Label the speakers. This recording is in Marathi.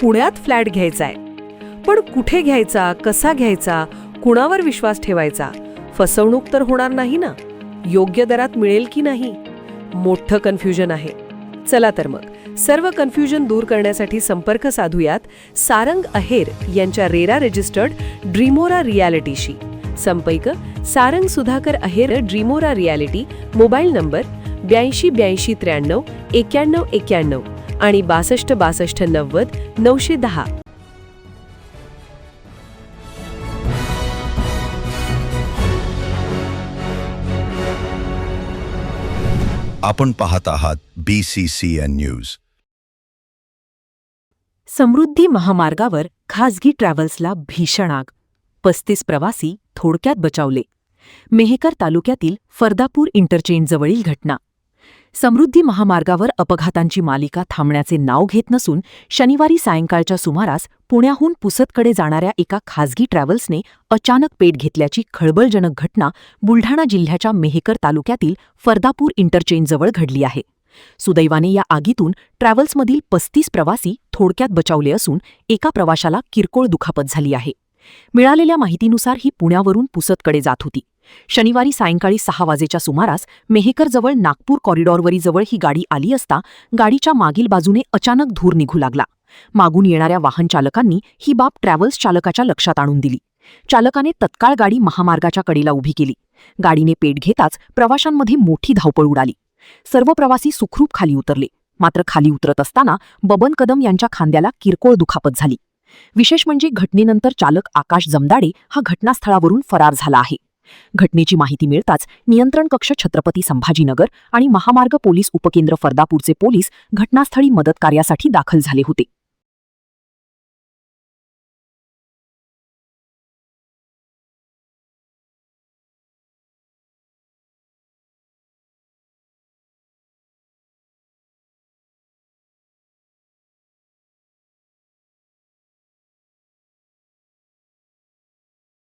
Speaker 1: पुण्यात फ्लॅट घ्यायचाय. पण कुठे घ्यायचा, कसा घ्यायचा, कुणावर विश्वास ठेवायचा? फसवणूक तर होणार नाही ना? योग्य दरात मिळेल की नाही? मोठं कन्फ्युजन आहे. चला तर मग सर्व कन्फ्युजन दूर करण्यासाठी संपर्क साधूयात सारंग अहेर यांच्या रेरा रजिस्टर्ड ड्रीमोरा रियालिटीशी. संपर्क सारंग सुधाकर अहेर, ड्रीमोरा रियालिटी. मोबाईल नंबर 82 83 93 91 आणि 62 62 90 910.
Speaker 2: आपण पाहत आहात BCCN न्यूज.
Speaker 3: समृद्धी महामार्गावर खासगी ट्रॅव्हल्सला भीषण आग. 35 प्रवासी थोडक्यात बचावले. मेहकर तालुक्यातील फरदापूर इंटरचेंजजवळील घटना. समृद्धी महामार्गावर अपघातांची मालिका थांबण्याचे नाव घेत नसून शनिवारी सायंकाळच्या सुमारास पुण्याहून पुसदकडे जाणाऱ्या एका खासगी ट्रॅव्हल्सने अचानक पेट घेतल्याची खळबळजनक घटना बुलढाणा जिल्ह्याच्या मेहकर तालुक्यातील फरदापूर इंटरचेंजजवळ घडली आहे. सुदैवाने या आगीतून ट्रॅव्हल्समधील 35 प्रवासी थोडक्यात बचावले असून एका प्रवाशाला किरकोळ दुखापत झाली आहे. मिळालेल्या माहितीनुसार ही पुण्यावरून पुसदकडे जात होती. शनिवारी सायंकाळी 6 वाजेच्या सुमारास मेहकरजवळ नागपूर कॉरिडॉरवरीजवळ ही गाडी आली असता गाडीच्या मागील बाजूने अचानक धूर निघू लागला. मागून येणाऱ्या वाहन चालकांनी ही बाब ट्रॅव्हल्स चालकाच्या लक्षात आणून दिली. चालकाने तत्काळ गाडी महामार्गाच्या कडेला उभी केली. गाडीने पेट घेताच प्रवाशांमध्ये मोठी धावपळ उडाली. सर्व प्रवासी सुखरूप खाली उतरले. मात्र खाली उतरत असताना बबन कदम यांच्या खांद्याला किरकोळ दुखापत झाली. विशेष म्हणजे घटनेनंतर चालक आकाश जमदाडे हा घटनास्थळावरून फरार झाला आहे. घटनेची माहिती मिळताच नियंत्रण कक्ष छत्रपती संभाजीनगर आणि महामार्ग पोलीस उपकेंद्र फरदापूरचे पोलीस घटनास्थळी मदत कार्यासाठी दाखल झाले होते.